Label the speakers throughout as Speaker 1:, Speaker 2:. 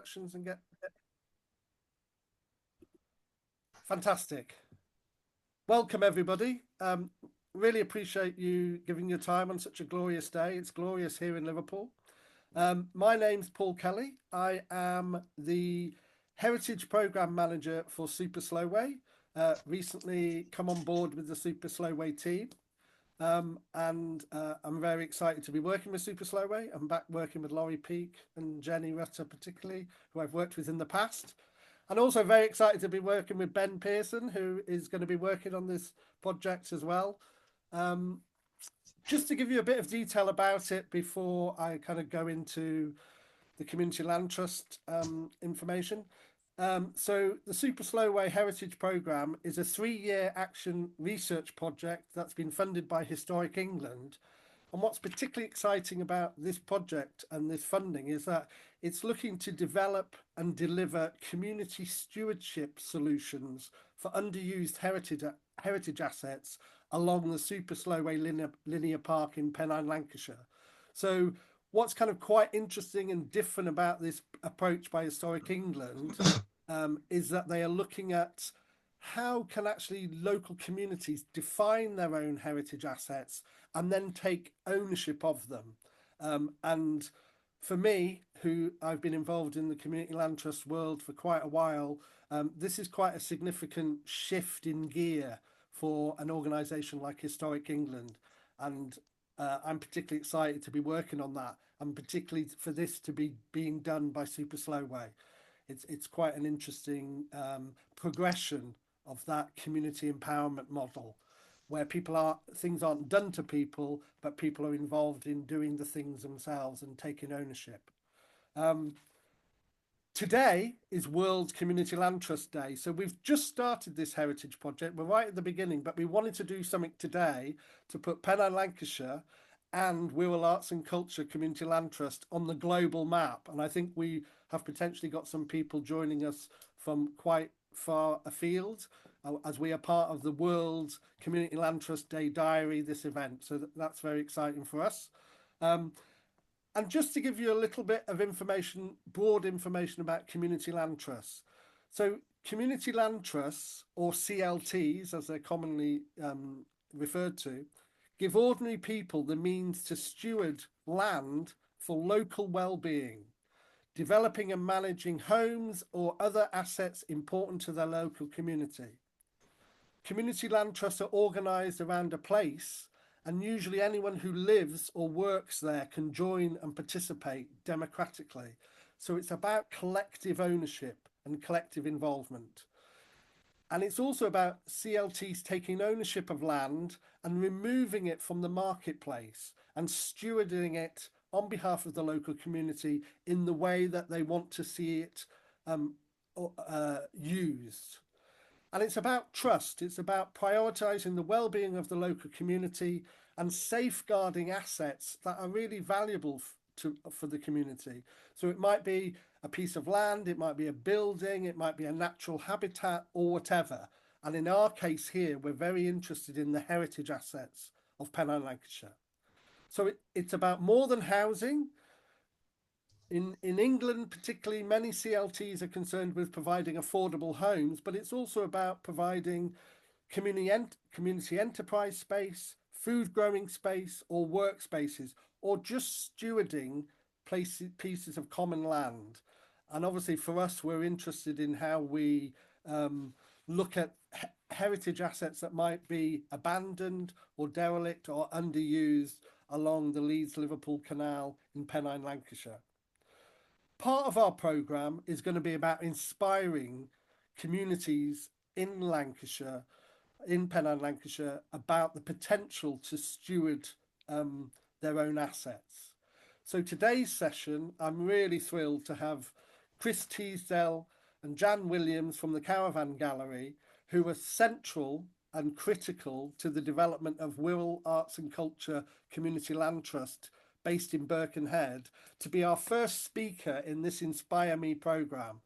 Speaker 1: introductions and get fantastic. Welcome everybody. Really appreciate you giving your time on such a glorious day. It's glorious here in Liverpool. My name's Paul Kelly. I am the Heritage Programme Manager for Super Slowway. Recently come on board with the Super Slowway team. I'm very excited to be working with Super Slowway. I'm back working with Laurie Peake and Jenny Rutter particularly, who I've worked with in the past. And also very excited to be working with Ben Pearson, who is going to be working on this project as well. Just to give you a bit of detail about it before I kind of go into the Community Land Trust information. So the Super Slowway Heritage Programme is a 3-year action research project that's been funded by Historic England. And what's particularly exciting about this project and this funding is that it's looking to develop and deliver community stewardship solutions for underused heritage assets along the Super Slowway linear park in Pennine, Lancashire. So what's kind of quite interesting and different about this approach by Historic England is that they are looking at how can actually local communities define their own heritage assets and then take ownership of them. And for me, who I've been involved in the Community Land Trust world for quite a while, this is quite a significant shift in gear for an organisation like Historic England. And I'm particularly excited to be working on that, and particularly for this to be being done by Super Slowway. It's quite an interesting progression of that community empowerment model, where things aren't done to people, but people are involved in doing the things themselves and taking ownership. Today is World Community Land Trust Day. So we've just started this heritage project. We're right at the beginning, but we wanted to do something today to put Pennine, Lancashire and Wirral Arts and Culture Community Land Trust on the global map. And I think we have potentially got some people joining us from quite far afield as we are part of the World Community Land Trust Day Diary, this event. So that's very exciting for us. And just to give you a little bit of information, broad information about community land trusts. So community land trusts, or CLTs, as they're commonly referred to, give ordinary people the means to steward land for local well-being, developing and managing homes or other assets important to their local community. Community land trusts are organised around a place, and usually anyone who lives or works there can join and participate democratically. So it's about collective ownership and collective involvement. And it's also about CLTs taking ownership of land and removing it from the marketplace and stewarding it on behalf of the local community in the way that they want to see it used. And it's about trust. It's about prioritising the well-being of the local community and safeguarding assets that are really valuable for the community. So it might be a piece of land, it might be a building, it might be a natural habitat or whatever. And in our case here, we're very interested in the heritage assets of Pennine, Lancashire. So it's about more than housing. In England, particularly, many CLTs are concerned with providing affordable homes, but it's also about providing community enterprise space, food growing space, or workspaces, or just stewarding pieces of common land. And obviously for us, we're interested in how we look at heritage assets that might be abandoned or derelict or underused along the Leeds-Liverpool Canal in Pennine, Lancashire. Part of our programme is going to be about inspiring communities in Lancashire, in Pennine, Lancashire, about the potential to steward their own assets. So today's session, I'm really thrilled to have Chris Teasdale and Jan Williams from the Caravan Gallery, who are central and critical to the development of Wirral Arts and Culture Community Land Trust based in Birkenhead, to be our first speaker in this Inspire Me programme.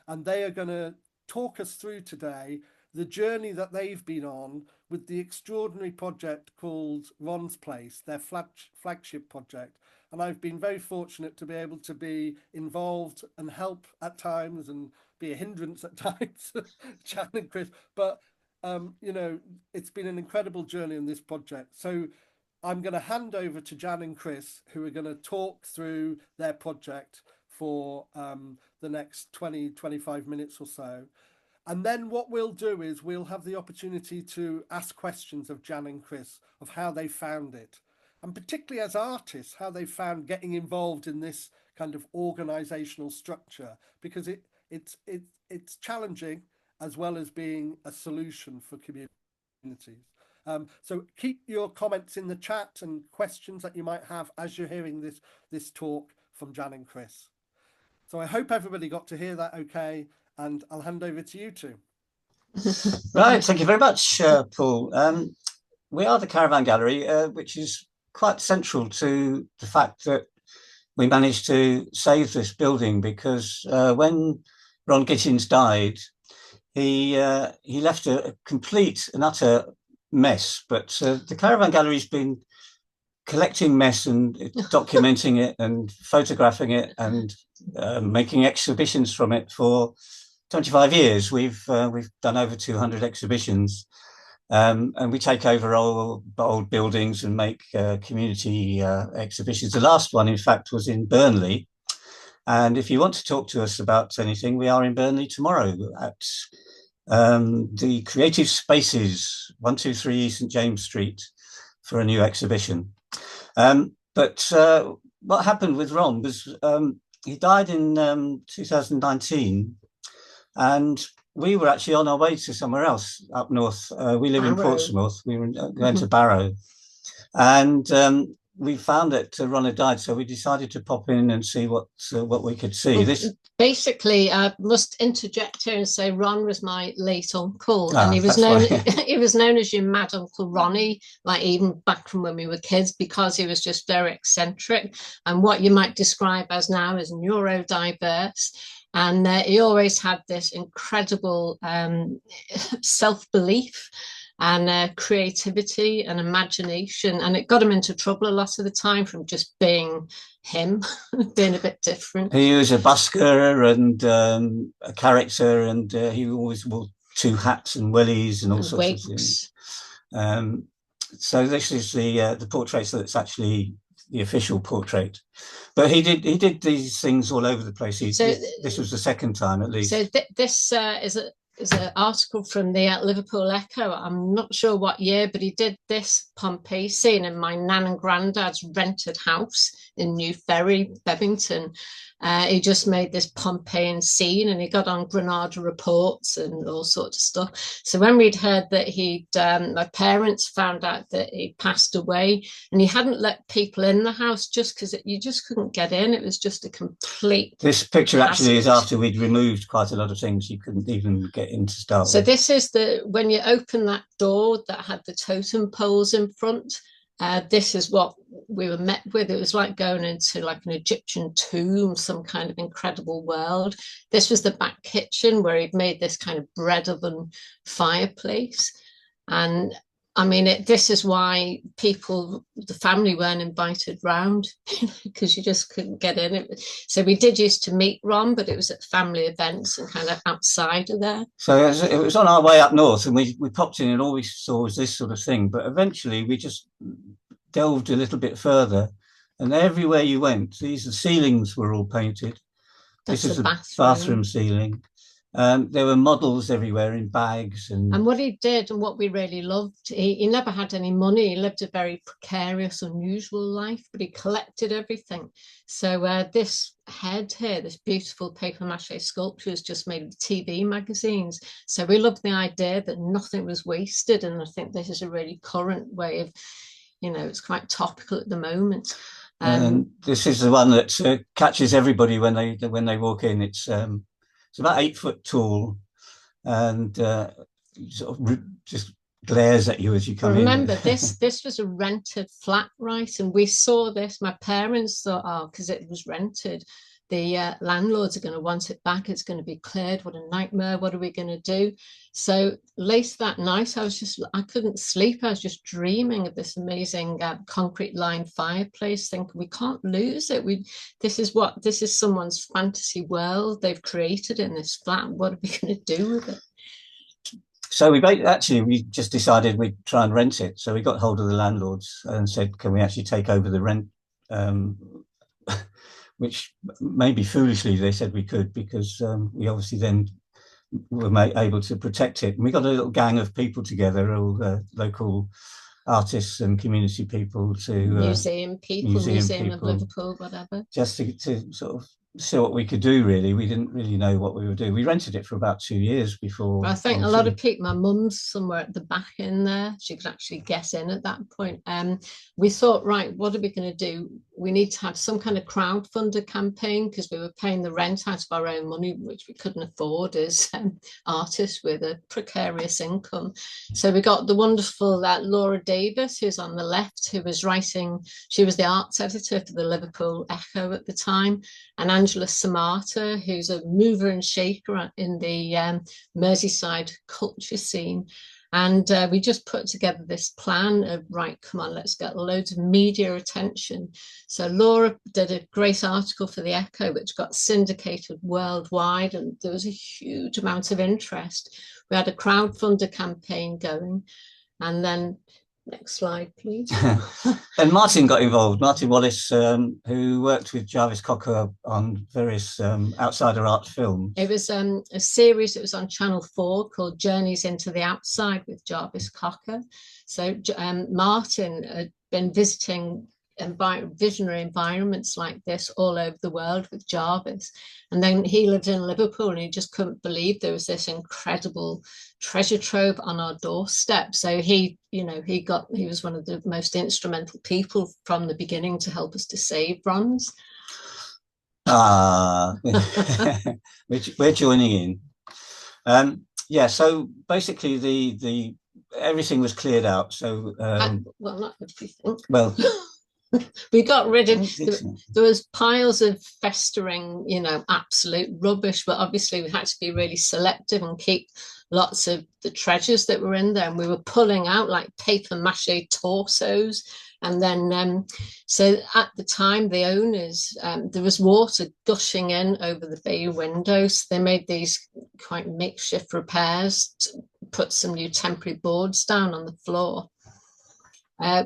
Speaker 1: And they are going to talk us through today the journey that they've been on with the extraordinary project called Ron's Place, their flagship project. And I've been very fortunate to be able to be involved and help at times and be a hindrance at times, Jan and Chris. But, it's been an incredible journey in this project. So I'm going to hand over to Jan and Chris, who are going to talk through their project for the next 25 minutes or so. And then what we'll do is we'll have the opportunity to ask questions of Jan and Chris of how they found it. And particularly as artists, how they found getting involved in this kind of organisational structure, because it's challenging as well as being a solution for communities. So keep your comments in the chat and questions that you might have as you're hearing this talk from Jan and Chris. So I hope everybody got to hear that okay, and I'll hand over to you two.
Speaker 2: Right, thank you very much, Paul. We are the Caravan Gallery, which is quite central to the fact that we managed to save this building, because when Ron Gittins died, he left a complete and utter mess. But the Caravan Gallery's been collecting mess and documenting it and photographing it and making exhibitions from it for 25 years. We've done over 200 exhibitions, and we take over old buildings and make community exhibitions. The last one, in fact, was in Burnley. And if you want to talk to us about anything, we are in Burnley tomorrow at the Creative Spaces, 123 St James Street, for a new exhibition. But what happened with Ron was he died in 2019, and we were actually on our way to somewhere else up north. We live in Portsmouth. We were going to Barrow, and we found that Ron had died, so we decided to pop in and see what we could see.
Speaker 3: Basically, I must interject here and say Ron was my late uncle, and he was known as your mad Uncle Ronnie, like even back from when we were kids, because he was just very eccentric and what you might describe as now as neurodiverse. And he always had this incredible self-belief and creativity and imagination, and it got him into trouble a lot of the time from just being him, being a bit different.
Speaker 2: He was a busker and a character, and he always wore two hats and wellies and all sorts of things. So this is the portrait, so it's actually the official portrait. But he did these things all over the place. This was the second time, at least.
Speaker 3: So this is an article from the Liverpool Echo. I'm not sure what year, but he did this Pompeii scene in my nan and granddad's rented house in New Ferry, Bevington. He just made this Pompeian scene, and he got on Granada reports and all sorts of stuff. So when we'd heard that my parents found out that he passed away, and he hadn't let people in the house just because you just couldn't get in. It was just a complete.
Speaker 2: This picture actually is after we'd removed quite a lot of things. You couldn't even get in to start
Speaker 3: So
Speaker 2: with.
Speaker 3: this is when you open that door that had the totem poles in front. This is what we were met with. It was like going into like an Egyptian tomb, some kind of incredible world. This was the back kitchen where he'd made this kind of bread oven fireplace. And I mean, this is why the family weren't invited round, because you just couldn't get in. So we did used to meet Ron, but it was at family events and kind of outside of there.
Speaker 2: So it was on our way up north, and we popped in, and all we saw was this sort of thing. But eventually we just delved a little bit further, and everywhere you went, the ceilings were all painted. This is the bathroom ceiling. There were models everywhere in bags.
Speaker 3: And what he did, and what we really loved, he never had any money. He lived a very precarious, unusual life, but he collected everything. So this head here, this beautiful paper mache sculpture, is just made of TV magazines. So we loved the idea that nothing was wasted, and I think this is a really current way of, it's quite topical at the moment.
Speaker 2: And this is the one that catches everybody when they walk in. It's about 8 foot tall, and sort of just glares at you as you come in.
Speaker 3: Remember, this was a rented flat, right? And we saw this. My parents thought, because it was rented, the landlords are going to want it back. It's going to be cleared. What a nightmare. What are we going to do? So late that night, I couldn't sleep. I was just dreaming of this amazing concrete lined fireplace, thinking we can't lose it. This is someone's fantasy world they've created in this flat. What are we going to do with it?
Speaker 2: So we just decided we'd try and rent it. So we got hold of the landlords and said, can we actually take over the rent? Which maybe foolishly they said we could, because we obviously then were able to protect it. And we got a little gang of people together, all the local artists and community people, to
Speaker 3: museum people, Museum
Speaker 2: people,
Speaker 3: of Liverpool, whatever,
Speaker 2: just to sort of see what we could do. Really, we didn't really know what we would do. We rented it for about 2 years before.
Speaker 3: I think a lot of people, my mum's somewhere at the back in there, she could actually get in at that point. We thought, right, what are we going to do? We need to have some kind of crowdfunder campaign, because we were paying the rent out of our own money, which we couldn't afford as artists with a precarious income. So we got the wonderful Laura Davis, who's on the left, who was writing, she was the arts editor for the Liverpool Echo at the time, and Angela Samata, who's a mover and shaker in the Merseyside culture scene. And we just put together this plan of, right, come on, let's get loads of media attention. So Laura did a great article for the Echo, which got syndicated worldwide, and there was a huge amount of interest. We had a crowdfunder campaign going, and then next slide, please.
Speaker 2: And Martin got involved. Martin Wallace, who worked with Jarvis Cocker on various outsider art films.
Speaker 3: It was a series that was on Channel 4 called Journeys into the Outside with Jarvis Cocker. So Martin had been visiting visionary environments like this all over the world with Jarvis, and then he lived in Liverpool, and he just couldn't believe there was this incredible treasure trove on our doorstep. So he was one of the most instrumental people from the beginning to help us to save bronze.
Speaker 2: We're joining in. Yeah, so basically the everything was cleared out. So
Speaker 3: well, not everything.
Speaker 2: Well,
Speaker 3: we got rid of, there was piles of festering, absolute rubbish, but obviously we had to be really selective and keep lots of the treasures that were in there. And we were pulling out like paper mache torsos. And then, so at the time, the owners, there was water gushing in over the bay windows. They made these quite makeshift repairs to put some new temporary boards down on the floor.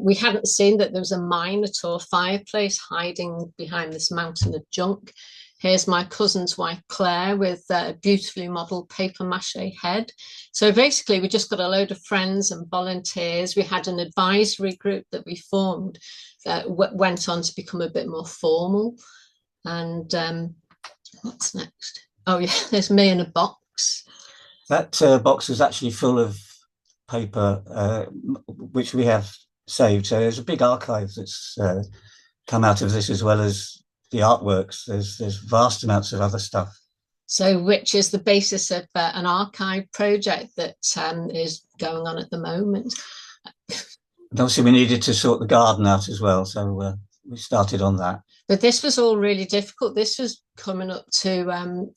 Speaker 3: We hadn't seen that there was a Minotaur fireplace hiding behind this mountain of junk. Here's my cousin's wife, Claire, with a beautifully modelled paper mache head. So basically, we just got a load of friends and volunteers. We had an advisory group that we formed that went on to become a bit more formal. And what's next? Oh, yeah, there's me in a box.
Speaker 2: That box was actually full of paper, which we have saved. So there's a big archive that's come out of this, as well as the artworks. There's vast amounts of other stuff.
Speaker 3: So which is the basis of an archive project that is going on at the moment.
Speaker 2: And obviously we needed to sort the garden out as well, so we started on that.
Speaker 3: But this was all really difficult. This was coming up to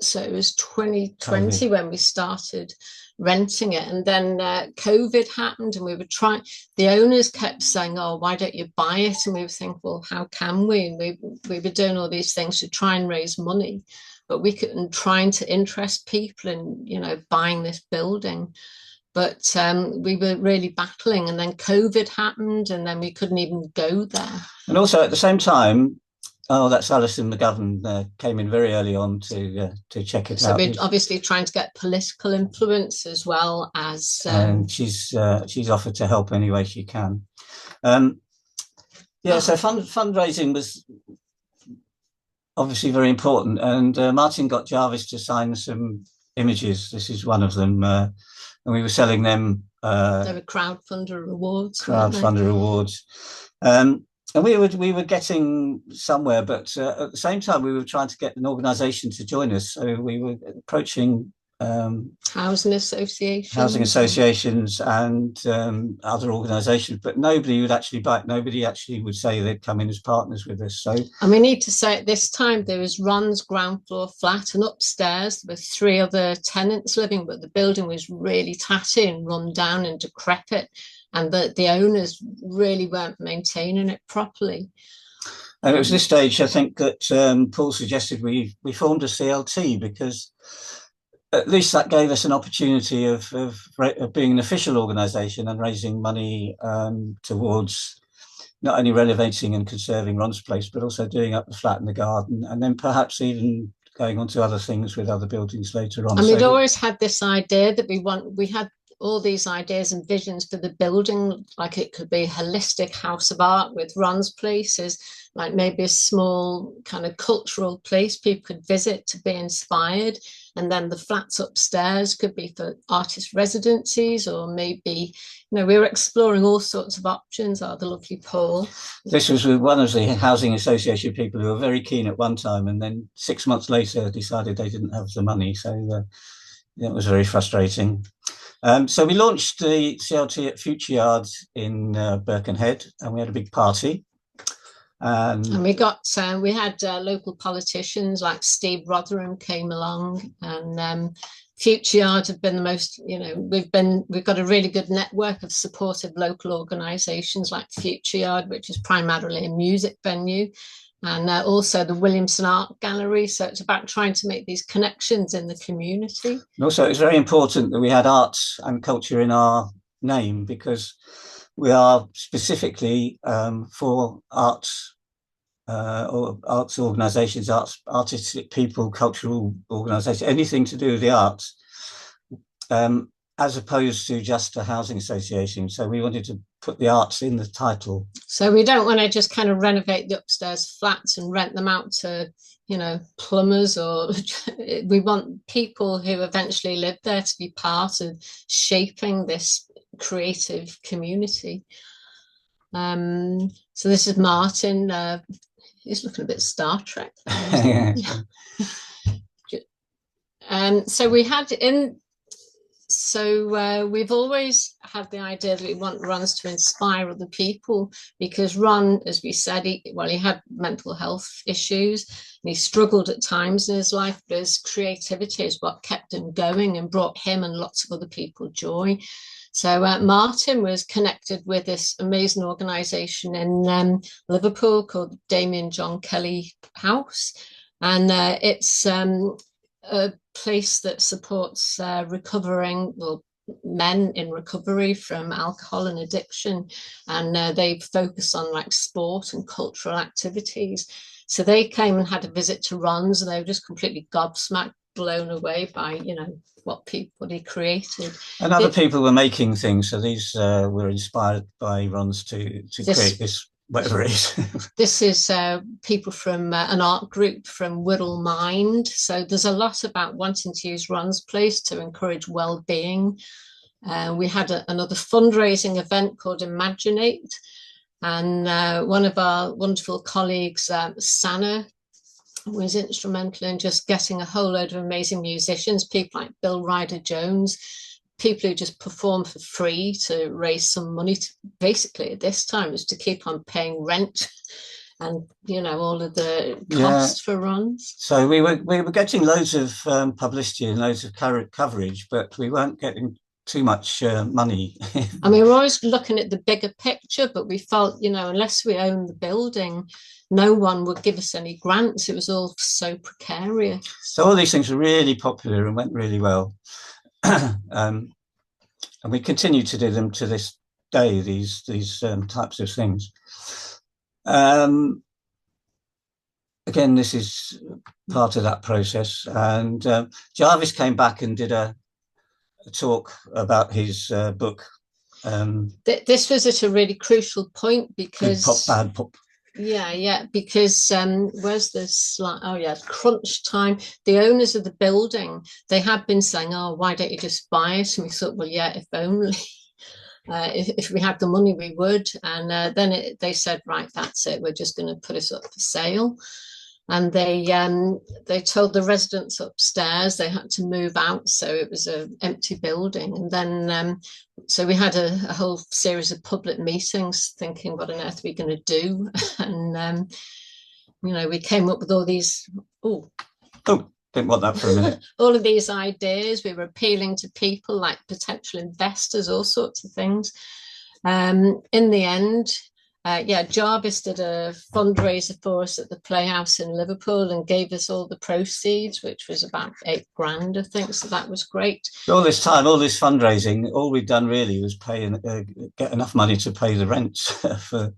Speaker 3: so it was 2020 COVID. When we started renting it, and then COVID happened, and we were trying, the owners kept saying, oh, why don't you buy it? And we were thinking, well, how can we? And we were doing all these things to try and raise money, but we couldn't, trying to interest people in buying this building. But we were really battling, and then COVID happened, and then we couldn't even go there.
Speaker 2: And also at the same time, that's Alison McGovern came in very early on to check it out.
Speaker 3: So we're obviously trying to get political influence as well as...
Speaker 2: and she's offered to help any way she can. So fundraising was obviously very important, and Martin got Jarvis to sign some images. This is one of them, and we were selling them.
Speaker 3: They were crowdfunder awards.
Speaker 2: And we were getting somewhere, but at the same time, we were trying to get an organisation to join us. So we were approaching
Speaker 3: housing associations,
Speaker 2: and other organisations, but nobody would actually buy it. Nobody actually would say they'd come in as partners with us. So,
Speaker 3: and we need to say at this time there was Ron's ground floor flat, and upstairs there were 3 other tenants living, but the building was really tatty and run down and decrepit, and the owners really weren't maintaining it properly.
Speaker 2: And it was this stage, I think, that Paul suggested we formed a CLT, because at least that gave us an opportunity of being an official organisation and raising money towards not only renovating and conserving Ron's place, but also doing up the flat and the garden, and then perhaps even going on to other things with other buildings later on.
Speaker 3: And we'd always had this idea that we had all these ideas and visions for the building, like it could be a holistic house of art with Ron's places, like maybe a small kind of cultural place people could visit to be inspired. And then the flats upstairs could be for artist residencies, or maybe, we were exploring all sorts of options. The lovely Paul.
Speaker 2: This was with one of the housing association people who were very keen at one time, and then 6 months later decided they didn't have the money. So it was very frustrating. So we launched the CLT at Future Yard in Birkenhead, and we had a big party. And
Speaker 3: we had local politicians like Steve Rotherham came along, and Future Yard have been the most, we've got a really good network of supportive local organisations like Future Yard, which is primarily a music venue, and also the Williamson Art Gallery. So it's about trying to make these connections in the community.
Speaker 2: And also, it's very important that we had arts and culture in our name, because we are specifically for arts or arts organisations, artistic people, cultural organisations, anything to do with the arts, as opposed to just a housing association. So we wanted to put the arts in the title.
Speaker 3: So we don't want to just kind of renovate the upstairs flats and rent them out to, plumbers, or we want people who eventually live there to be part of shaping this creative community. So this is Martin. He's looking a bit Star Trek. So we had we've always had the idea that we want Ron's to inspire other people, because Ron, as we said, he had mental health issues and he struggled at times in his life, but his creativity is what kept him going and brought him and lots of other people joy. So Martin was connected with this amazing organisation in Liverpool called Damien John Kelly House. And it's a place that supports men in recovery from alcohol and addiction. And they focus on like sport and cultural activities. So they came and had a visit to Ron's, and they were just completely gobsmacked, blown away by, what he created.
Speaker 2: And other people were making things, so these were inspired by Ron's to create this, whatever it is.
Speaker 3: This is people from an art group from Wirral Mind. So there's a lot about wanting to use Ron's place to encourage well-being. We had another fundraising event called Imaginate, and one of our wonderful colleagues, Sana, was instrumental in just getting a whole load of amazing musicians, people like Bill Ryder-Jones, people who just perform for free to raise some money to, basically at this time, is to keep on paying rent and all of the costs for runs.
Speaker 2: So we were getting loads of publicity and loads of coverage, but we weren't getting too much money.
Speaker 3: I mean, we're always looking at the bigger picture, but we felt, unless we own the building, no one would give us any grants. It was all so precarious.
Speaker 2: So all these things were really popular and went really well. And we continue to do them to this day, these types of things. Again, this is part of that process. And Jarvis came back and did a talk about his book.
Speaker 3: This was at a really crucial point, because
Speaker 2: bad pop.
Speaker 3: Because where's the slide? Oh yeah, crunch time. The owners of the building, they had been saying, oh, why don't you just buy it? And we thought, well, yeah, if only. If we had the money, we would. And then they said, right, that's it, we're just going to put it up for sale. and they told the residents upstairs they had to move out, so it was an empty building. And then so we had a whole series of public meetings thinking, what on earth are we going to do? And you know, we came up with all these
Speaker 2: didn't want that for a minute.
Speaker 3: all of these ideas. We were appealing to people like potential investors, all sorts of things. In the end, Jarvis did a fundraiser for us at the Playhouse in Liverpool and gave us all the proceeds, which was about £8,000, I think. So that was great.
Speaker 2: All this time, all this fundraising, all we'd done really was get enough money to pay the rent for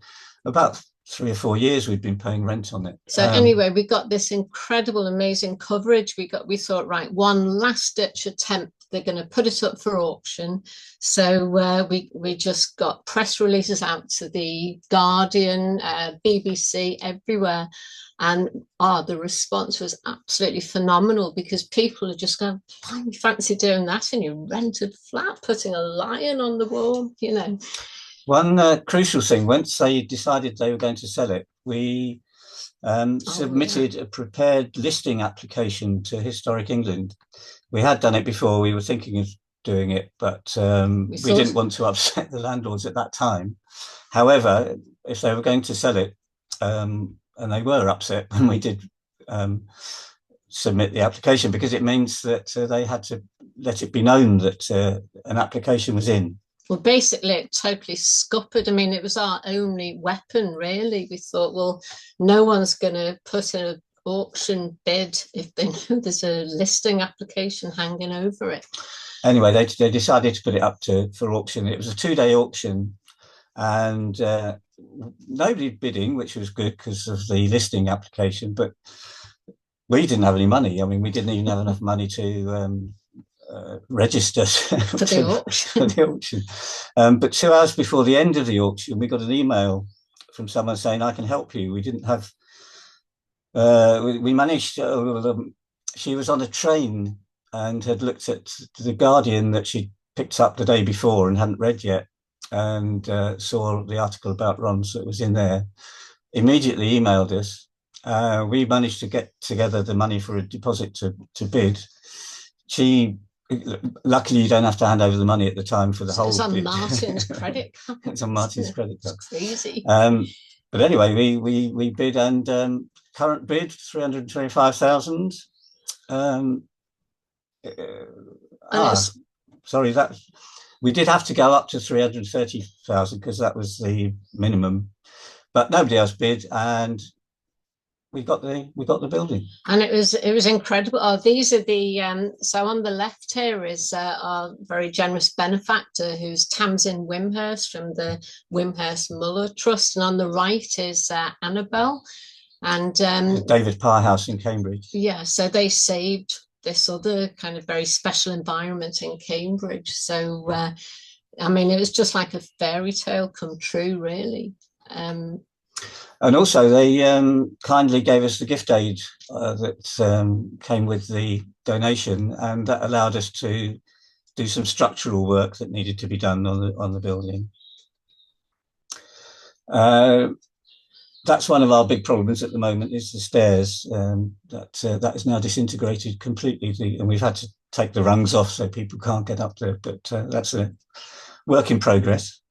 Speaker 2: about 3 or 4 years. We'd been paying rent on it.
Speaker 3: So anyway, we got this incredible, amazing coverage. We thought, right, one last ditch attempt. They're going to put it up for auction. So we just got press releases out to the Guardian, BBC, everywhere. And the response was absolutely phenomenal, because people are just going, you fancy doing that in your rented flat, putting a lion on the wall, you know.
Speaker 2: One crucial thing, once they decided they were going to sell it, we submitted a prepared listing application to Historic England. We had done it before. We were thinking of doing it, but we didn't want to upset the landlords at that time. However, if they were going to sell it, and they were upset when we did submit the application, because it means that they had to let it be known that an application was in.
Speaker 3: Well, basically, it totally scuppered. I mean, it was our only weapon, really. We thought, well, no one's going to put in an auction bid if they know there's a listing application hanging over it.
Speaker 2: Anyway, they decided to put it up for auction. It was a 2-day auction, and nobody bidding, which was good because of the listing application. But we didn't have any money. I mean, we didn't even have enough money to register for the auction. But 2 hours before the end of the auction, we got an email from someone saying, I can help you. We didn't have, we managed, she was on a train and had looked at the Guardian that she picked up the day before and hadn't read yet, and saw the article about Ron, so it was in there. Immediately emailed us. We managed to get together the money for a deposit to bid. Luckily, you don't have to hand over the money at the time for the whole.
Speaker 3: It's on Martin's credit card.
Speaker 2: It's on Martin's credit card.
Speaker 3: It's crazy.
Speaker 2: But anyway, we bid, and current bid 325,000. Sorry, that we did have to go up to 330,000 because that was the minimum, but nobody else bid, and we got the building, and it was
Speaker 3: incredible. These are the so on the left here is our very generous benefactor, who's Tamsin Wimhurst from the Wimhurst Muller Trust, and on the right is Annabelle and
Speaker 2: David Parr House in Cambridge.
Speaker 3: Yeah, so they saved this other kind of very special environment in Cambridge. So I mean, it was just like a fairy tale come true, really.
Speaker 2: And also, they kindly gave us the gift aid that came with the donation, and that allowed us to do some structural work that needed to be done on the building. That's one of our big problems at the moment, is the stairs. That is now disintegrated completely, and we've had to take the rungs off so people can't get up there. But that's a work in progress.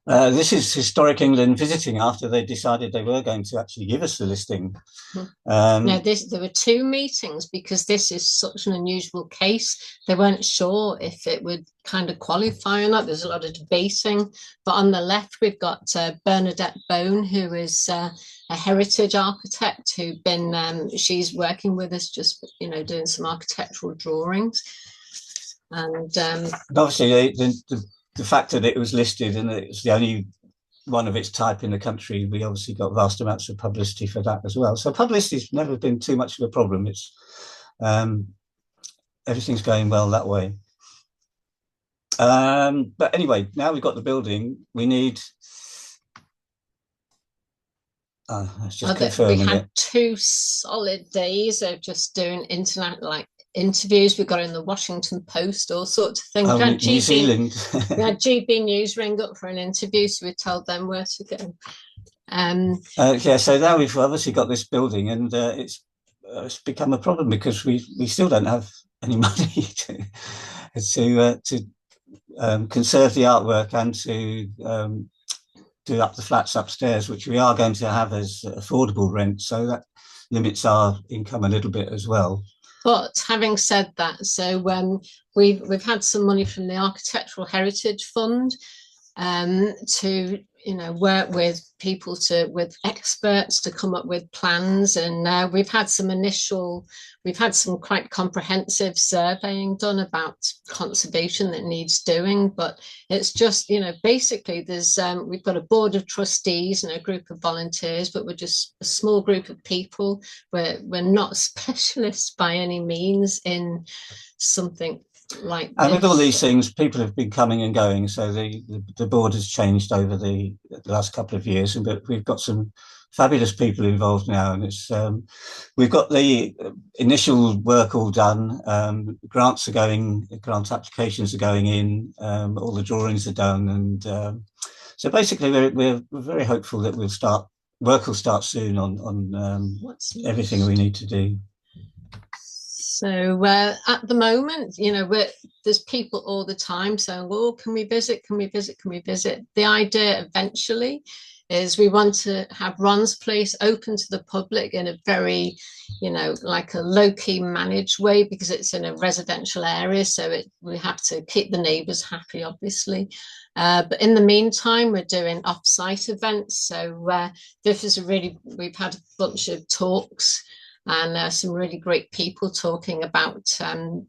Speaker 2: This is Historic England visiting after they decided they were going to actually give us the listing.
Speaker 3: No, there were 2 meetings because this is such an unusual case. They weren't sure if it would kind of qualify or not. There's a lot of debating. But on the left, we've got Bernadette Bone, who is a heritage architect who's been, she's working with us, just, you know, doing some architectural drawings. And
Speaker 2: obviously, the fact that it was listed and it's the only one of its type in the country, we obviously got vast amounts of publicity for that as well. So publicity's never been too much of a problem. It's everything's going well that way. But anyway, now we've got the building, we need. Let's just confirm
Speaker 3: we had 2 solid days of just doing interviews. We got in the Washington Post, all sorts of things.
Speaker 2: New Zealand.
Speaker 3: We had GB News ring up for an interview, so we told them where to go.
Speaker 2: Yeah, so now we've obviously got this building, and it's become a problem because we still don't have any money to conserve the artwork and to do up the flats upstairs, which we are going to have as affordable rent. So that limits our income a little bit as well.
Speaker 3: But having said that, so we've had some money from the Architectural Heritage Fund to work with people, with experts to come up with plans, and we've had some quite comprehensive surveying done about conservation that needs doing. But it's just basically there's we've got a board of trustees and a group of volunteers, but we're just a small group of people. We're not specialists by any means in something like this.
Speaker 2: And with all these things, people have been coming and going, so the board has changed over the last couple of years, but we've got some fabulous people involved now, and it's we've got the initial work all done. Grant applications are going in, all the drawings are done, and so basically we're very hopeful that work will start soon on everything we need to do.
Speaker 3: So at the moment, there's people all the time saying, "Oh, can we visit? Can we visit? Can we visit?" The idea eventually is we want to have Ron's place open to the public in a very, like a low-key managed way, because it's in a residential area, so we have to keep the neighbours happy, obviously. But in the meantime, we're doing off-site events. So we've had a bunch of talks and some really great people talking about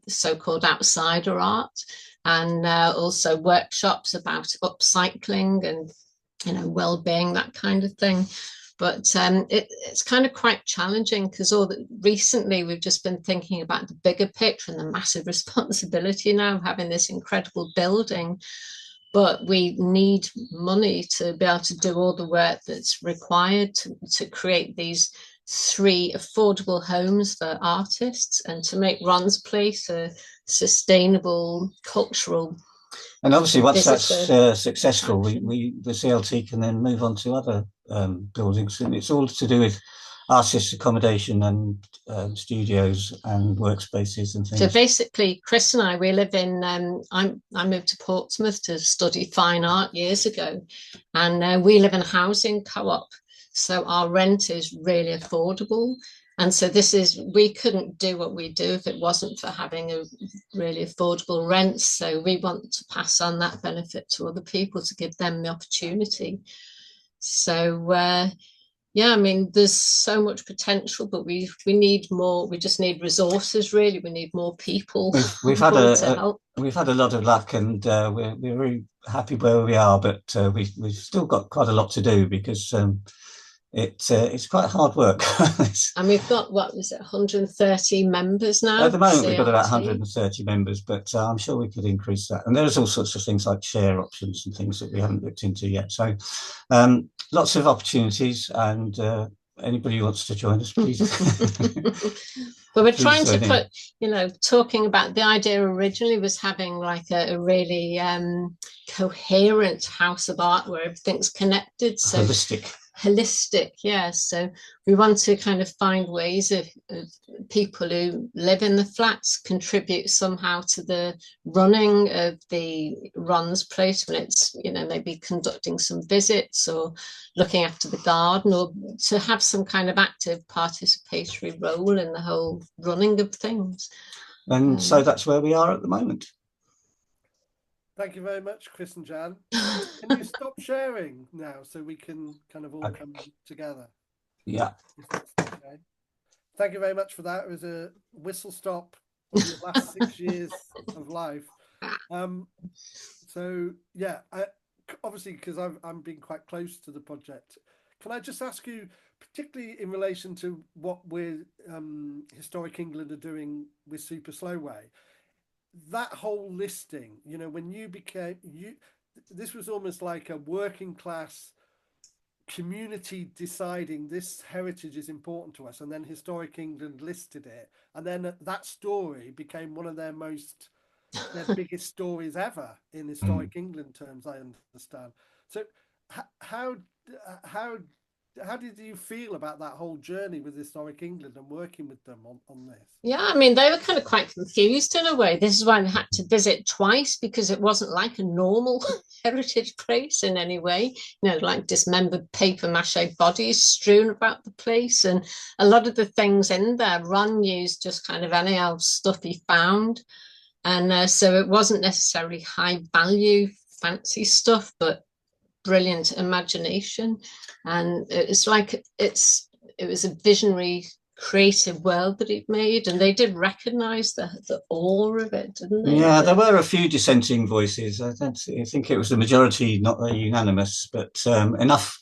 Speaker 3: so-called outsider art, and also workshops about upcycling and well-being, that kind of thing. But it's kind of quite challenging because recently we've just been thinking about the bigger picture and the massive responsibility now of having this incredible building. But we need money to be able to do all the work that's required to create these 3 affordable homes for artists and to make Ron's place a sustainable cultural.
Speaker 2: And obviously, once that's successful, the CLT can then move on to other buildings, and it's all to do with artists' accommodation and studios and workspaces and things.
Speaker 3: So basically, Chris and I, we live in. I moved to Portsmouth to study fine art years ago, and we live in a housing co-op. So our rent is really affordable. And so we couldn't do what we do if it wasn't for having a really affordable rent. So we want to pass on that benefit to other people to give them the opportunity. So, there's so much potential, but we need more. We just need resources, really. We need more people.
Speaker 2: We've had a lot of luck, and we're very happy where we are, but we've still got quite a lot to do because it's quite hard work.
Speaker 3: And we've got, 130 members now?
Speaker 2: At the moment, we've got about 130 members, but I'm sure we could increase that. And there's all sorts of things like share options and things that we haven't looked into yet. So lots of opportunities, and anybody who wants to join us, please.
Speaker 3: But we're trying to put, talking about the idea originally was having like a really coherent house of art where everything's connected. So holistic, yeah. So we want to kind of find ways of people who live in the flats contribute somehow to the running of the Ron's place when it's, maybe conducting some visits or looking after the garden, or to have some kind of active participatory role in the whole running of things.
Speaker 2: And so that's where we are at the moment.
Speaker 1: Thank you very much, Chris and Jan. Can you stop sharing now so we can kind of all come together?
Speaker 2: Yeah.
Speaker 1: Okay. Thank you very much for that. It was a whistle stop of your last 6 years of life. So yeah, obviously because I'm being quite close to the project. Can I just ask you, particularly in relation to what Historic England are doing with Super Slowway? That whole listing, when you became this was almost like a working class community deciding this heritage is important to us, and then Historic England listed it, and then that story became one of their biggest stories ever in Historic England terms, I understand. So how how did you feel about that whole journey with Historic England and working with them on this?
Speaker 3: Yeah, I mean, they were kind of quite confused in a way. This is why they had to visit twice, because it wasn't like a normal heritage place in any way. You know, like dismembered paper mache bodies strewn about the place. And a lot of the things in there, Ron used just kind of any old stuff he found. And so it wasn't necessarily high value, fancy stuff, but brilliant imagination. And it's like it was a visionary creative world that he'd made, and they did recognize the awe of it, didn't they?
Speaker 2: Yeah, there were a few dissenting voices. I think it was the majority, not unanimous, but enough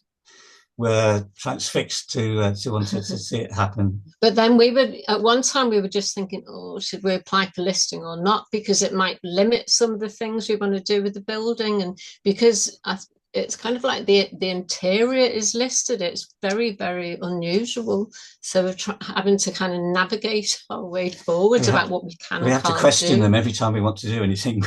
Speaker 2: were transfixed to want to see it happen.
Speaker 3: But then at one time we were just thinking, oh, should we apply for listing or not, because it might limit some of the things we want to do with the building, and because it's kind of like the interior is listed. It's very, very unusual. So we're having to kind of navigate our way forwards about what we can.
Speaker 2: We have to question them every time we want to do anything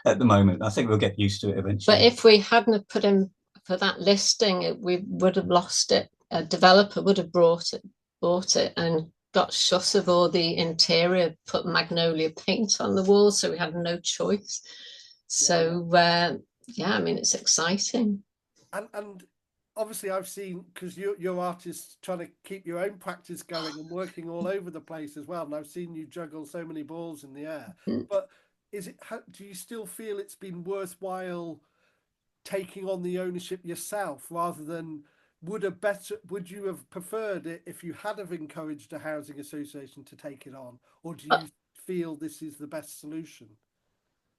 Speaker 2: at the moment. I think we'll get used to it eventually.
Speaker 3: But if we hadn't have put in for that listing, we would have lost it. A developer would have bought it and got shut of all the interior, put magnolia paint on the walls, so we had no choice. So yeah, I mean, it's exciting.
Speaker 1: And obviously I've seen, because you're artists trying to keep your own practice going and working all over the place as well, and I've seen you juggle so many balls in the air. But do you still feel it's been worthwhile taking on the ownership yourself, rather than would you have preferred it if you had have encouraged a housing association to take it on, or do you feel this is the best solution?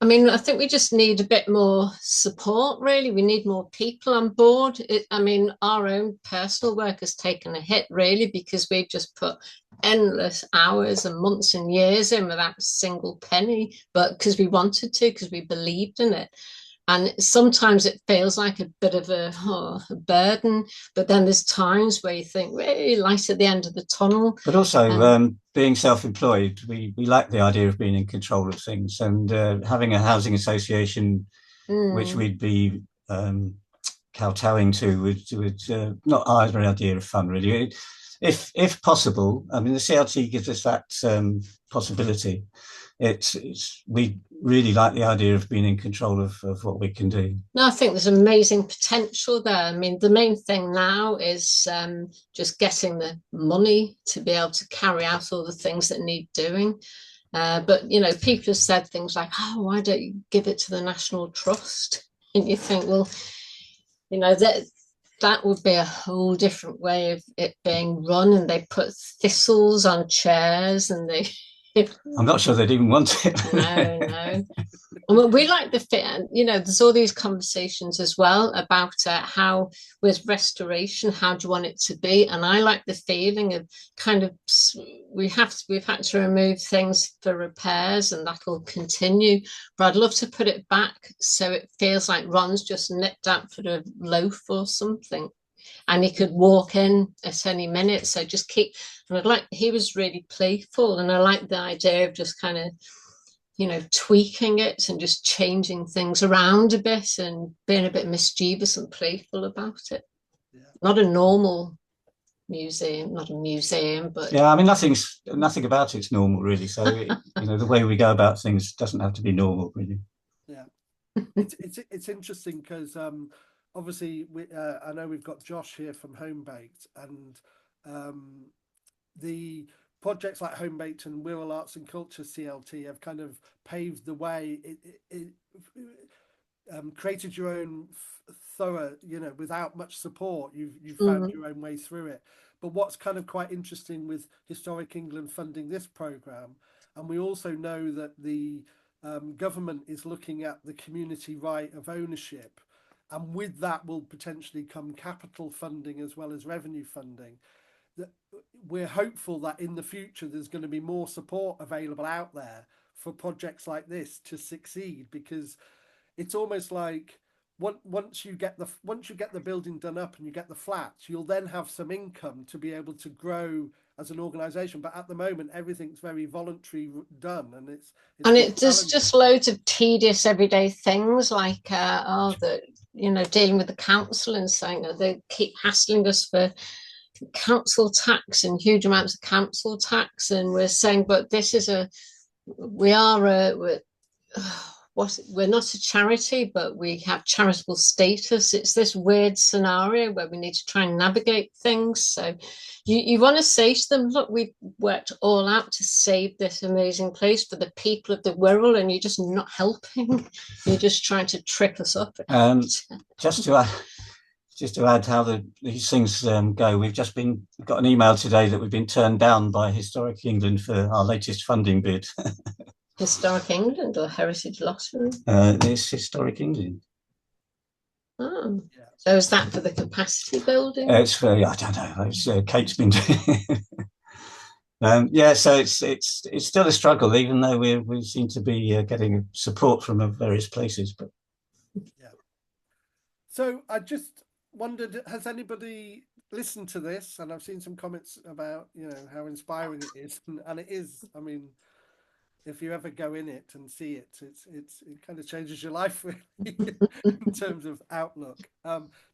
Speaker 3: I mean, I think we just need a bit more support, really. We need more people on board. I mean, our own personal work has taken a hit, really, because we've just put endless hours and months and years in without a single penny, but because we wanted to, because we believed in it. And sometimes it feels like a bit of a burden, but then there's times where you think, really, light at the end of the tunnel.
Speaker 2: But also, being self-employed, we like the idea of being in control of things, and having a housing association, which we'd be kowtowing to, would not our idea of fun, really. If possible, I mean, the CLT gives us that possibility. We really like the idea of being in control of what we can do.
Speaker 3: No, I think there's amazing potential there. I mean, the main thing now is just getting the money to be able to carry out all the things that need doing. But, you know, people have said things like, oh, why don't you give it to the National Trust? And you think, well, you know, that would be a whole different way of it being run. And they put thistles on chairs, and they...
Speaker 2: I'm not sure they'd even want it.
Speaker 3: No. Well, we like the fit, and you know, there's all these conversations as well about how with restoration, how do you want it to be? And I like the feeling of kind of we've had to remove things for repairs, and that'll continue. But I'd love to put it back so it feels like Ron's just nipped out for a loaf or something, and he could walk in at any minute. So just keep. And he was really playful, and I like the idea of just kind of, you know, tweaking it and just changing things around a bit and being a bit mischievous and playful about it. Yeah. Not a normal museum, not a museum, but
Speaker 2: yeah, I mean, nothing about it's normal, really. So you know, the way we go about things doesn't have to be normal, really.
Speaker 1: Yeah, it's interesting because obviously I know we've got Josh here from Home Baked, and the projects like Home Baked and Wirral Arts and Culture CLT have kind of paved the way. It created your own thorough, you know, without much support. You've found your own way through it. But what's kind of quite interesting with Historic England funding this programme, and we also know that the government is looking at the community right of ownership, and with that will potentially come capital funding as well as revenue funding. That we're hopeful that in the future there's going to be more support available out there for projects like this to succeed, because it's almost like once you get the building done up and you get the flats, you'll then have some income to be able to grow as an organisation. But at the moment, everything's very voluntary done, and
Speaker 3: there's just loads of tedious everyday things like dealing with the council and saying that they keep hassling us for council tax and huge amounts of council tax, and we're saying, but this is we're not a charity, but we have charitable status. It's this weird scenario where we need to try and navigate things. So you want to say to them, look, we've worked all out to save this amazing place for the people of the Wirral, and you're just not helping. You're just trying to trip us up.
Speaker 2: Just to add how these things go, we've got an email today that we've been turned down by Historic England for our latest funding bid.
Speaker 3: Historic England or Heritage Lottery?
Speaker 2: It's Historic England.
Speaker 3: Oh, yeah. So is that for the capacity building?
Speaker 2: It's for, I don't know. It's Kate's been doing. So it's still a struggle, even though we seem to be getting support from various places. But
Speaker 1: yeah. So I just wondered, has anybody listened to this? And I've seen some comments about how inspiring it is, and it is. I mean, if you ever go in it and see it, it kind of changes your life really in terms of outlook.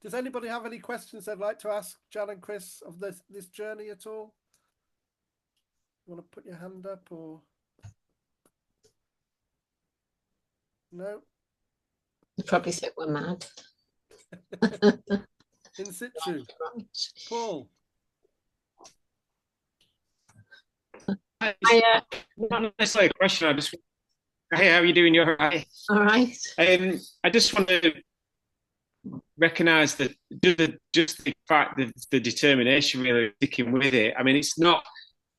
Speaker 1: Does anybody have any questions they'd like to ask Jan and Chris of this journey at all? You want to put your hand up or no?
Speaker 3: You probably think we're mad.
Speaker 1: In situ. Paul.
Speaker 4: Not necessarily a question. Hey, how are you doing? You're all right.
Speaker 3: All right.
Speaker 4: I just want to recognise that just the fact that the determination really sticking with it. I mean, it's not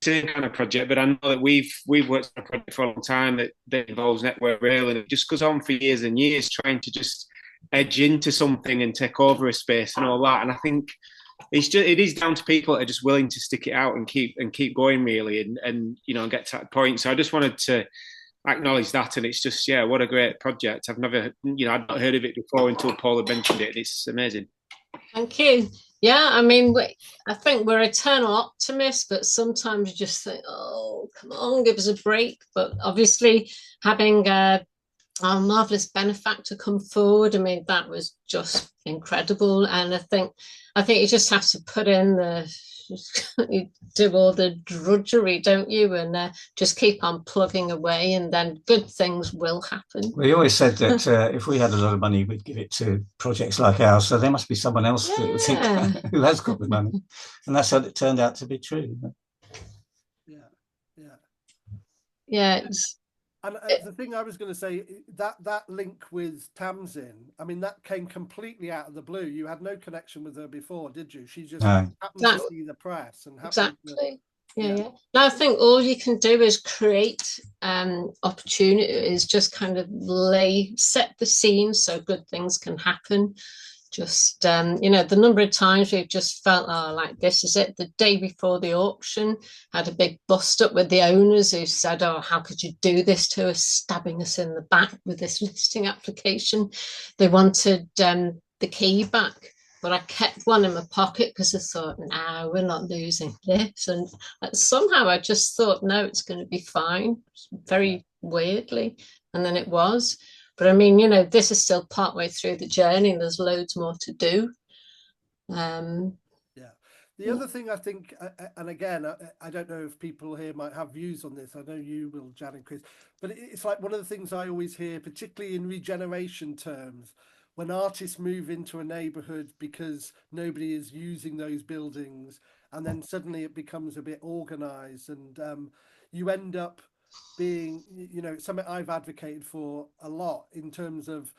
Speaker 4: the same kind of project, but I know that we've worked on a project for a long time that involves Network Rail, and it just goes on for years and years trying to just edge into something and take over a space and all that. And I think it is down to people that are just willing to stick it out and keep going really, and get to that point. So I just wanted to acknowledge that, and it's just what a great project. I've never I'd not heard of it before until Paul had mentioned it. It's amazing.
Speaker 3: Thank you. Yeah, I mean, I think we're eternal optimists, but sometimes you just think, oh, come on, give us a break. But obviously having our marvellous benefactor come forward, I mean, that was just incredible. And I think you just have to put in you do all the drudgery, don't you? And just keep on plugging away, and then good things will happen.
Speaker 2: We always said that if we had a lot of money, we'd give it to projects like ours. So there must be someone else who has got the money. And that's how it turned out to be true.
Speaker 3: Yeah.
Speaker 1: And the thing I was going to say, that link with Tamsin, I mean, that came completely out of the blue. You had no connection with her before, did you? She just happened to see the press and
Speaker 3: exactly. Yeah. Now I think all you can do is create opportunities, just kind of set the scene so good things can happen. Just the number of times we've just felt, like this is it. The day before the auction, had a big bust up with the owners who said, oh, how could you do this to us, stabbing us in the back with this listing application. They wanted the key back, but I kept one in my pocket because I thought, no, we're not losing this. And somehow I just thought, no, it's going to be fine, very weirdly. And then it was. But I mean, this is still partway through the journey, and there's loads more to do.
Speaker 1: The other thing I think, and again, I don't know if people here might have views on this. I know you will, Jan and Chris, but it's like one of the things I always hear, particularly in regeneration terms, when artists move into a neighbourhood because nobody is using those buildings, and then suddenly it becomes a bit organised, and you end up being, something I've advocated for a lot in terms of,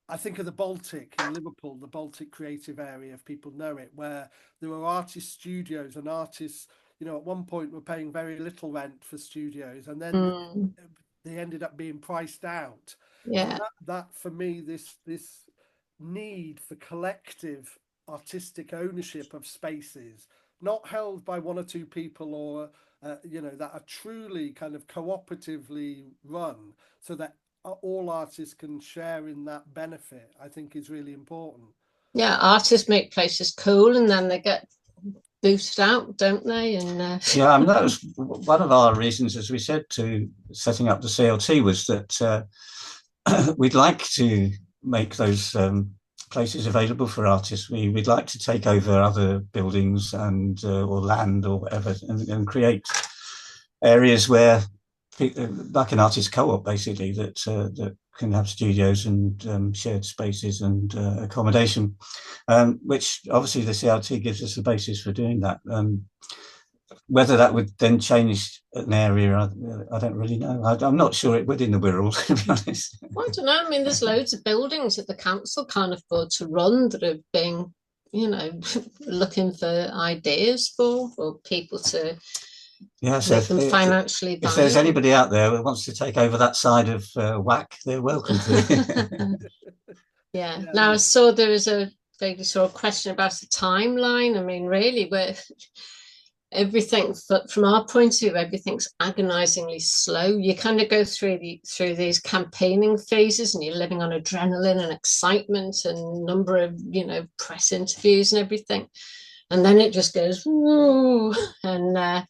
Speaker 1: I think of the Baltic in Liverpool, the Baltic creative area, if people know it, where there were artist studios, and artists, at one point were paying very little rent for studios, and then they ended up being priced out.
Speaker 3: Yeah.
Speaker 1: That for me, this need for collective artistic ownership of spaces, not held by one or two people, or that are truly kind of cooperatively run, so that all artists can share in that benefit, I think is really important.
Speaker 3: Yeah, artists make places cool, and then they get booted out, don't they? And
Speaker 2: yeah, I mean, that was one of our reasons, as we said, to setting up the CLT, was that we'd like to make those places available for artists. We'd like to take over other buildings and or land or whatever, and create areas where, like an artist co-op, basically, that can have studios and shared spaces and accommodation, which obviously the CLT gives us the basis for doing that. Whether that would then change an area, I don't really know. I'm not sure it would in the Wirral, to be honest.
Speaker 3: well, I don't know. I mean, there's loads of buildings that the council can't afford to run that are being, looking for ideas for people to
Speaker 2: So
Speaker 3: make them financially
Speaker 2: if there's anybody out there who wants to take over that side of WACC, they're welcome to.
Speaker 3: Yeah. Now I saw there was a vaguely sort of question about the timeline. I mean, really, everything, from our point of view, everything's agonizingly slow. You kind of go through these campaigning phases, and you're living on adrenaline and excitement and number of press interviews and everything, and then it just goes woo, and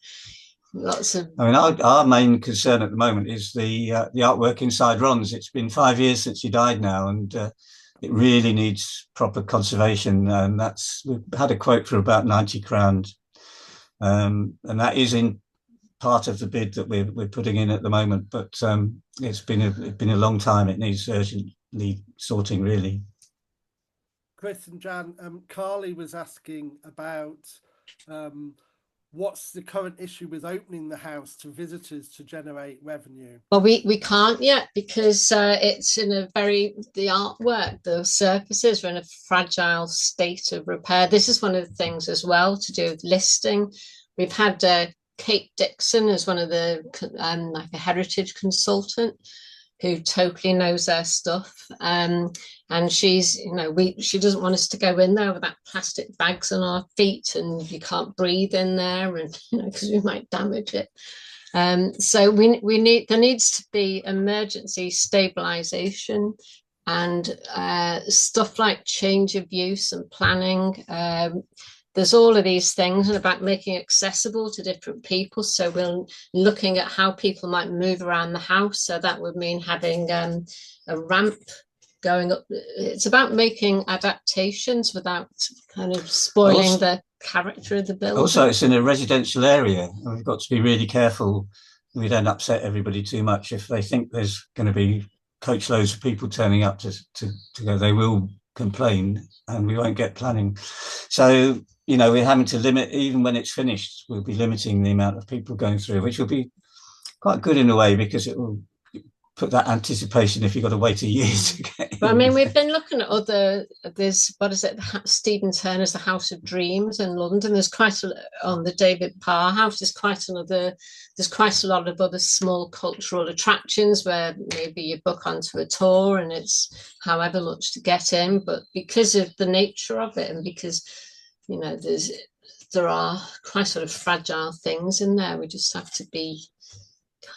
Speaker 3: lots of.
Speaker 2: I mean, our main concern at the moment is the artwork inside Ron's. It's been 5 years since he died now, and it really needs proper conservation. And we've had a quote for about £90,000. And that is in part of the bid that we're putting in at the moment, but it's been a long time. It needs urgently sorting, really.
Speaker 1: Chris and Jan, Carly was asking about what's the current issue with opening the house to visitors to generate revenue?
Speaker 3: Well, we can't yet because it's in the artwork, the surfaces are in a fragile state of repair. This is one of the things as well to do with listing. We've had Kate Dixon as one of the like a heritage consultant who totally knows their stuff. And she's, she doesn't want us to go in there with that plastic bags on our feet, and you can't breathe in there, and because we might damage it. So there needs to be emergency stabilization and stuff like change of use and planning. There's all of these things, and about making it accessible to different people. So we're looking at how people might move around the house. So that would mean having a ramp going up. It's about making adaptations without kind of spoiling the character of the building.
Speaker 2: Also, it's in a residential area, and we've got to be really careful we don't upset everybody too much. If they think there's going to be coach loads of people turning up to go, they will complain, and we won't get planning. So we're having to limit, even when it's finished, we'll be limiting the amount of people going through, which will be quite good in a way, because it will put that anticipation if you've got to wait a year to get in.
Speaker 3: But I mean, we've been looking at Stephen Turner's The House of Dreams in London. There's on the David Parr House, there's quite a lot of other small cultural attractions where maybe you book onto a tour and it's however much to get in. But because of the nature of it, and because there are quite sort of fragile things in there, we just have to be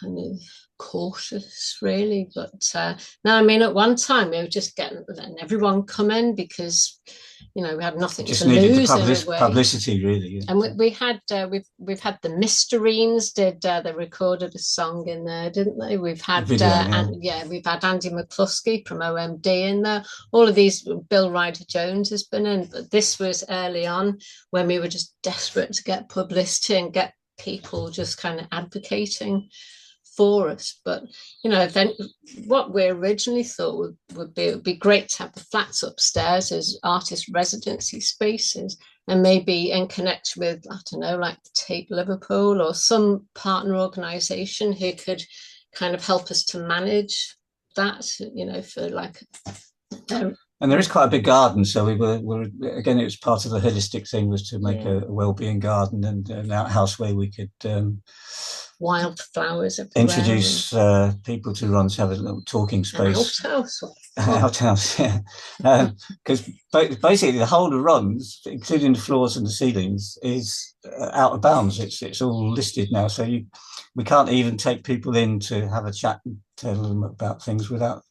Speaker 3: kind of cautious, really. But no, I mean, at one time we were just letting everyone come in because we had nothing
Speaker 2: just
Speaker 3: to lose.
Speaker 2: The publicity, really.
Speaker 3: And we've had the Mysterines they recorded a song in there, didn't they? We've had we've had Andy McCluskey from OMD in there. All of these, Bill Ryder Jones has been in, but this was early on when we were just desperate to get publicity and get people just kind of advocating for us. But then what we originally thought would be great to have the flats upstairs as artist residency spaces, and maybe in connection with, I don't know, like the Tate Liverpool or some partner organisation who could kind of help us to manage that, for like.
Speaker 2: And there is quite a big garden, so we were again, it was part of the holistic thing, was to make a well-being garden and an outhouse where we could
Speaker 3: wildflowers
Speaker 2: introduce people to Ron's, have a little talking space. Outhouse, yeah. Because basically the whole of Ron's, including the floors and the ceilings, is out of bounds. It's all listed now, so we can't even take people in to have a chat and tell them about things without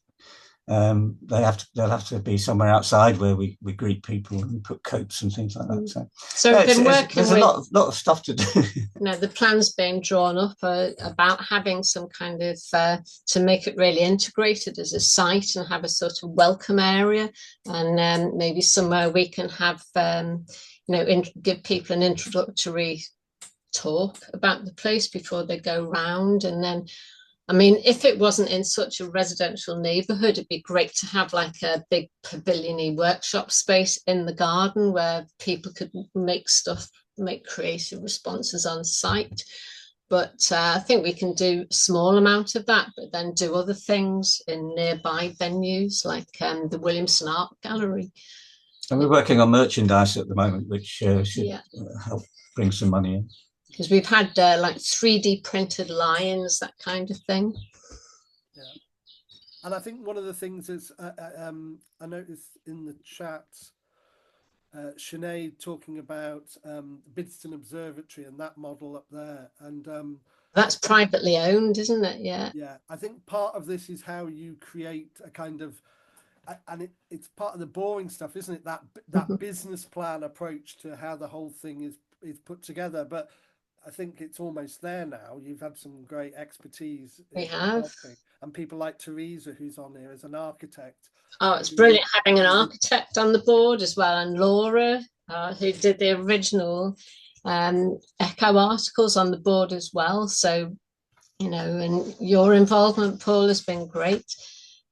Speaker 2: they'll have to be somewhere outside where we greet people and put coats and things like that.
Speaker 3: So we've been working
Speaker 2: there's a lot of stuff to do.
Speaker 3: The plans being drawn up about having some kind of to make it really integrated as a site and have a sort of welcome area, and maybe somewhere we can have give people an introductory talk about the place before they go round. And then, I mean, if it wasn't in such a residential neighbourhood, it'd be great to have like a big pavilion-y workshop space in the garden where people could make creative responses on site. But I think we can do a small amount of that, but then do other things in nearby venues like the Williamson Art Gallery.
Speaker 2: And we're working on merchandise at the moment, which should help bring some money in.
Speaker 3: Because we've had like 3D printed lions, that kind of thing.
Speaker 1: Yeah, and I think one of the things is I noticed in the chat, Sinead talking about Bidston Observatory and that model up there, and
Speaker 3: that's privately owned, isn't it? Yeah.
Speaker 1: Yeah, I think part of this is how you create a kind of, and it's part of the boring stuff, isn't it? That business plan approach to how the whole thing is put together, but I think it's almost there now. You've had some great expertise.
Speaker 3: We have.
Speaker 1: And people like Teresa, who's on here as an architect.
Speaker 3: Oh, it's brilliant having an architect on the board as well. And Laura, who did the original Echo articles on the board as well. So, and your involvement, Paul, has been great.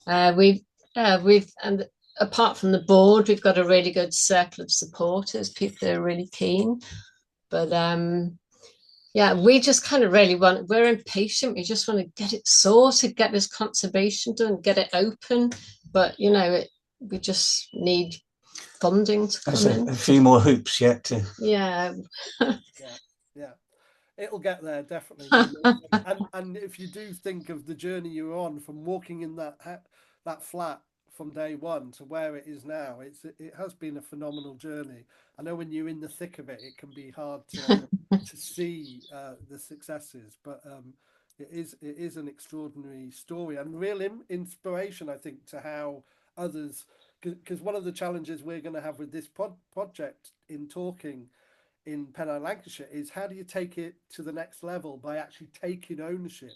Speaker 3: And apart from the board, we've got a really good circle of supporters, people who are really keen. But we just kind of really we're impatient. We just want to get it sorted, get this conservation done, get it open. But, we just need funding to come in.
Speaker 2: A few more hoops yet to...
Speaker 3: Yeah.
Speaker 1: Yeah. It'll get there, definitely. and if you do think of the journey you're on from walking in that flat from day one to where it is now, it has been a phenomenal journey. I know when you're in the thick of it, it can be hard to see the successes, but it is an extraordinary story and real inspiration, I think, to how others, because one of the challenges we're going to have with this project in talking in Pennine, Lancashire, is how do you take it to the next level by actually taking ownership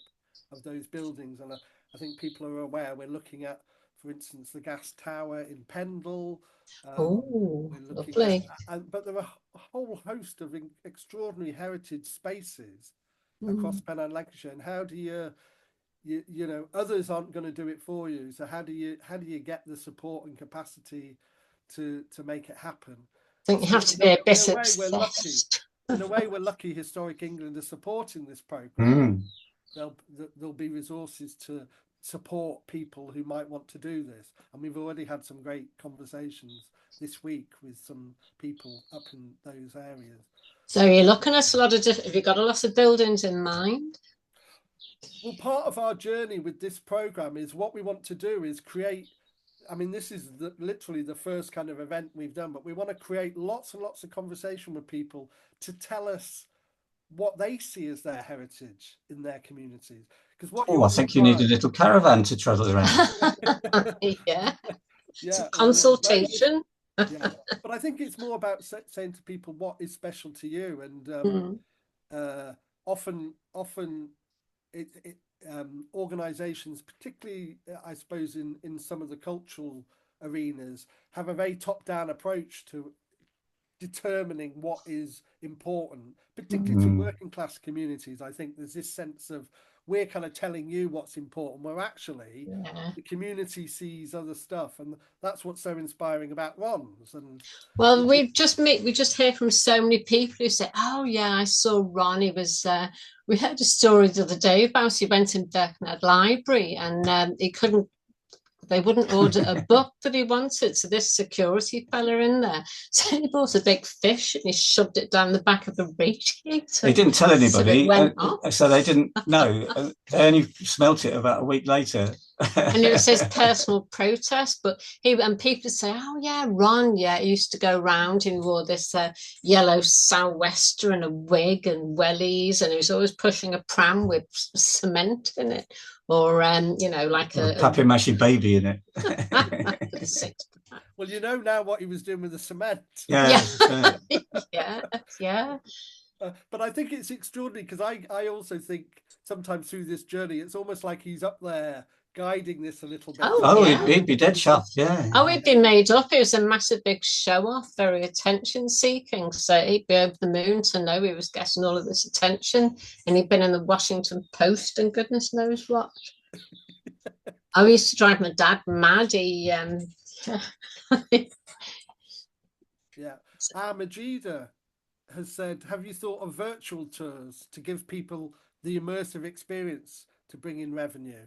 Speaker 1: of those buildings? And I think people are aware we're looking at, for instance, the gas tower in Pendle.
Speaker 3: Lovely.
Speaker 1: But there are a whole host of extraordinary heritage spaces across Pennine, Lancashire. And how do you others aren't going to do it for you. So how do you get the support and capacity to make it happen?
Speaker 3: I think you have to be a bit obsessed.
Speaker 1: In a way, we're lucky Historic England is supporting this programme. There'll be resources to support people who might want to do this. And we've already had some great conversations this week with some people up in those areas.
Speaker 3: So you're looking at a lot of different, have you got a lot of buildings in mind?
Speaker 1: Well, part of our journey with this programme is what we want to do is create, I mean, this is literally the first kind of event we've done, but we want to create lots and lots of conversation with people to tell us what they see as their heritage in their communities.
Speaker 2: I think you need a little caravan to travel around.
Speaker 3: Yeah. Consultation.
Speaker 1: Yeah. But I think it's more about saying to people what is special to you, and often organisations, particularly I suppose in some of the cultural arenas, have a very top-down approach to determining what is important, particularly to working class communities. I think there's this sense of we're kind of telling you what's important, where actually the community sees other stuff, and that's what's so inspiring about Ron's. And
Speaker 3: well, we just hear from so many people who say, "Oh yeah, I saw Ron. He was." We heard a story the other day about he went in Birkenhead Library and he couldn't. They wouldn't order a book that he wanted, so this security fella in there, so he bought a big fish and he shoved it down the back of the radiator.
Speaker 2: He didn't tell anybody,
Speaker 3: so, so they didn't
Speaker 2: know. They only smelt it about a week later.
Speaker 3: And it was his personal protest, but and people say, "Oh yeah, Ron, yeah, he used to go round and wore this yellow sou'wester and a wig and wellies, and he was always pushing a pram with cement in it, or you know, like
Speaker 2: a papier-mâché baby in it."
Speaker 1: Well, you know now what he was doing with the cement.
Speaker 2: Yeah,
Speaker 3: yeah.
Speaker 1: But I think it's extraordinary because I also think sometimes through this journey, it's almost like he's up there guiding this a little bit.
Speaker 2: Oh, yeah. He'd be dead chuffed, yeah.
Speaker 3: Oh, he'd be made up. It was a massive big show off, very attention seeking. So he'd be over the moon to know he was getting all of this attention. And he'd been in the Washington Post and goodness knows what. I used to drive my dad mad. He
Speaker 1: yeah. Majida has said, have you thought of virtual tours to give people the immersive experience to bring in revenue?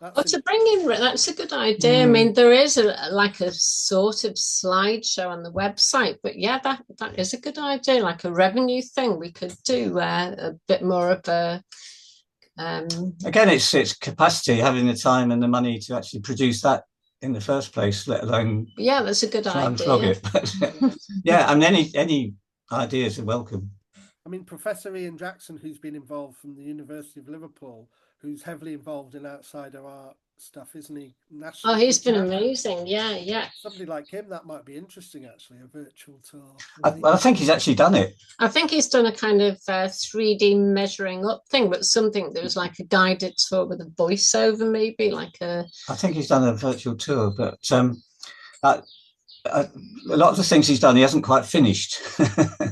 Speaker 3: To bring in, that's a good idea. I mean, there is like a sort of slideshow on the website, but yeah, that is a good idea. Like a revenue thing, we could do a bit more of a.
Speaker 2: Again, it's capacity, having the time and the money to actually produce that in the first place, let alone
Speaker 3: that's a good idea.
Speaker 2: Flog it. Yeah, I mean, any ideas are welcome.
Speaker 1: I mean, Professor Ian Jackson, who's been involved from the University of Liverpool, who's heavily involved in outsider art stuff, isn't he?
Speaker 3: Oh, he's been amazing. Yeah.
Speaker 1: Somebody like him, that might be interesting, actually, a virtual tour.
Speaker 2: I think he's actually done it.
Speaker 3: I think he's done a kind of 3D measuring up thing, but something that was like a guided tour with a voiceover, maybe like a.
Speaker 2: I think he's done a virtual tour, but a lot of the things he's done, he hasn't quite finished.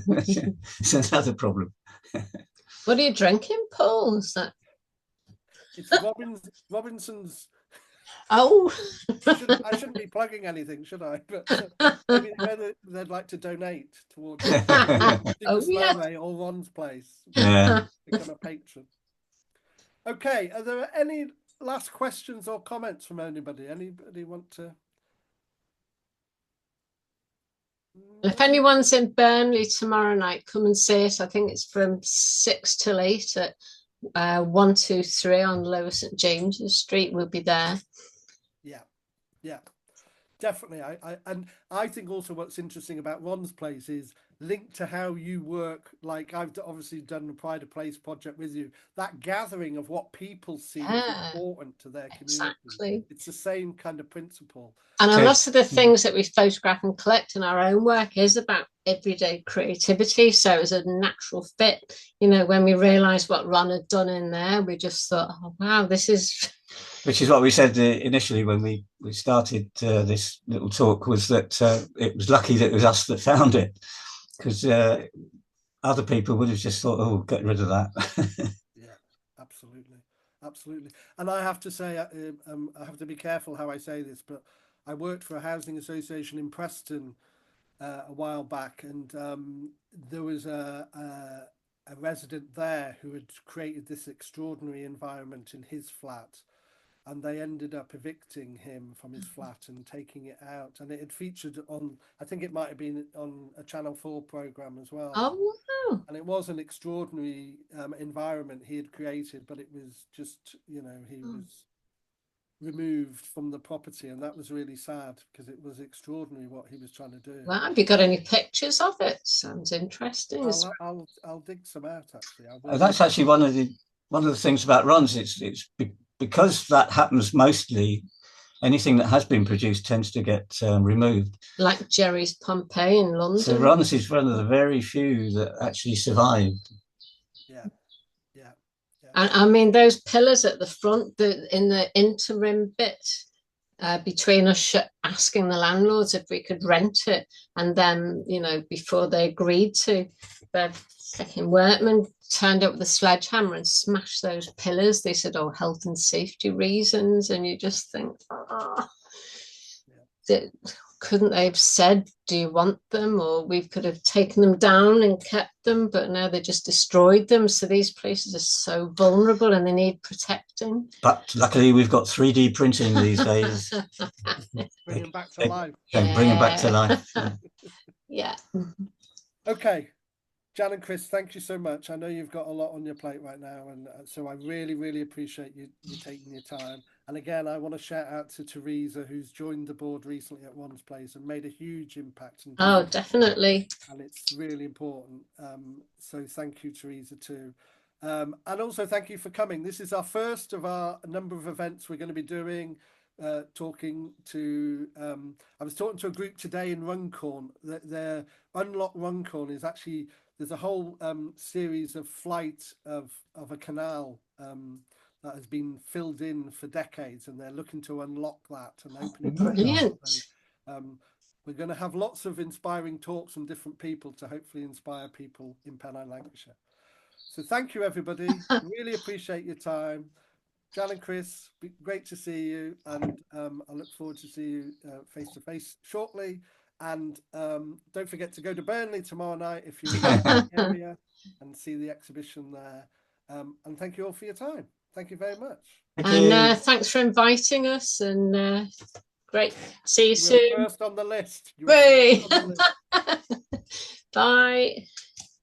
Speaker 2: It's another problem.
Speaker 3: What are you drinking, Paul? Is that?
Speaker 1: It's Robinson's.
Speaker 3: Oh,
Speaker 1: I shouldn't be plugging anything, should I? But maybe they'd like to donate towards or Ron's place.
Speaker 2: Yeah.
Speaker 1: Become a patron. Okay, are there any last questions or comments from anybody? Anybody want to?
Speaker 3: If anyone's in Burnley tomorrow night, come and see us. I think it's from 6 till 8 at 123 on Lower St James's Street. We'll be there. Yeah, definitely. I think also what's interesting about Ron's place is linked to how you work. Like I've obviously done the Pride of Place project with you. That gathering of what people see is important to their community. Exactly.
Speaker 1: It's the same kind of principle.
Speaker 3: And a lot of the things that we photograph and collect in our own work is about everyday creativity. So it was a natural fit. You know, when we realised what Ron had done in there, we just thought, oh, wow, this is...
Speaker 2: Which is what we said initially when we started this little talk, was that it was lucky that it was us that found it, because other people would have just thought, oh, get rid of that.
Speaker 1: Yeah, absolutely. And I have to say, I have to be careful how I say this, but I worked for a housing association in Preston a while back, and there was a resident there who had created this extraordinary environment in his flat, and they ended up evicting him from his flat and taking it out. And it had featured on, I think it might have been on a Channel 4 programme as well.
Speaker 3: Oh, wow.
Speaker 1: And it was an extraordinary environment he had created, but it was just, you know, he was removed from the property, and that was really sad because it was extraordinary what he was trying to do.
Speaker 3: Well, have you got any pictures of it? Sounds interesting.
Speaker 1: I'll dig some out, actually.
Speaker 2: That's actually one of the things about Ron's. It's because that happens mostly. Anything that has been produced tends to get removed.
Speaker 3: Like Jerry's Pompeii in London.
Speaker 2: So Ron's is one of the very few that actually survived.
Speaker 1: Yeah.
Speaker 3: And I mean, those pillars at the front, in the interim bit between us asking the landlords if we could rent it, and then, you know, before they agreed to, the second workmen turned up with a sledgehammer and smashed those pillars. They said, oh, health and safety reasons. And you just think, couldn't they have said, do you want them? Or we could have taken them down and kept them, but no, they just destroyed them. So these places are so vulnerable and they need protecting.
Speaker 2: But luckily we've got 3D printing these days.
Speaker 1: Bring them back to life.
Speaker 2: Bring them back to life.
Speaker 3: Yeah.
Speaker 1: Okay. Jan and Chris, thank you so much. I know you've got a lot on your plate right now, and so I really, really appreciate you taking your time. And again, I want to shout out to Teresa, who's joined the board recently at One's Place and made a huge impact.
Speaker 3: Oh, definitely.
Speaker 1: And it's really important. So thank you, Teresa, too. And also thank you for coming. This is our first of our number of events we're going to be doing. I was talking to a group today in Runcorn. Their Unlock Runcorn is actually, there's a whole series of flight of a canal that has been filled in for decades, and they're looking to unlock that and open it back up. So, we're going to have lots of inspiring talks from different people to hopefully inspire people in Pennine, Lancashire. So thank you, everybody. Really appreciate your time. Jan and Chris, great to see you, and I look forward to see you face to face shortly. And don't forget to go to Burnley tomorrow night if you're in the area and see the exhibition there. And thank you all for your time. Thank you very much.
Speaker 3: And thanks for inviting us. And great. See you soon.
Speaker 1: First on the list.
Speaker 3: Bye.